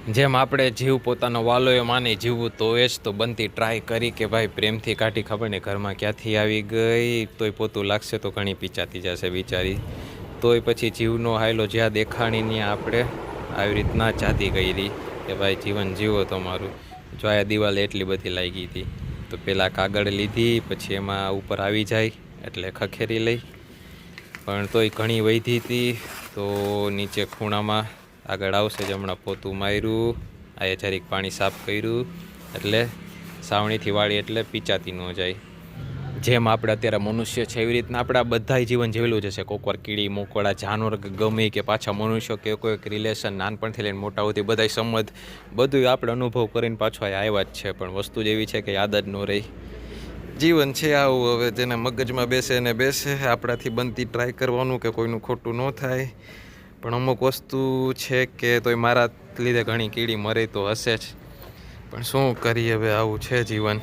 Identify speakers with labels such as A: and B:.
A: જેમ આપણે જીવ પોતાનો વાલો એ માની જીવવું તો એ જ તો બનતી ટ્રાય કરી કે ભાઈ પ્રેમથી કાઢી ખબર ને ઘરમાં ક્યાંથી આવી ગઈ તોય પોતું લાગશે તો ઘણી પીચાતી જશે બિચારી તોય પછી જીવનો હાયલો જ્યાં દેખાણી ત્યાં આપણે આવી રીતના જાતી કરી કે ભાઈ જીવન જીવો તમારું જો આ દિવાલ એટલી બધી લાગી હતી તો પહેલાં કાગળ લીધી પછી એમાં ઉપર આવી જાય એટલે ખખેરી લઈ પણ તોય ઘણી વધી હતી તો નીચે ખૂણામાં આગળ આવશે જ હમણાં પોતું માર્યું આ જરીક પાણી સાફ કર્યું એટલે સાવણીથી વાળી એટલે પીચાતી ન જાય જેમ આપણે અત્યારે મનુષ્ય છે એવી રીતના આપણે બધાય જીવન જીવેલું જ હશે કોઈક વાર કીડી મોકોડા જાનવર ગમે કે પાછા મનુષ્ય કે કોઈક રિલેશન નાનપણથી લઈને મોટા સુધી બધાય સંમત બધું આપણે અનુભવ કરીને પાછો આવ્યા જ છે પણ વસ્તુ જ એવી છે કે યાદ જ ન રહી જીવન છે આવું હવે જેને મગજમાં બેસે ને બેસે આપણાથી બનતી ટ્રાય કરવાનું કે કોઈનું ખોટું ન થાય પણ અમુક વસ્તુ છે કે તોય મારા લીધે ઘણી કીડી મરે તો હશે જ પણ શું કરીએ હવે આવું છે જીવન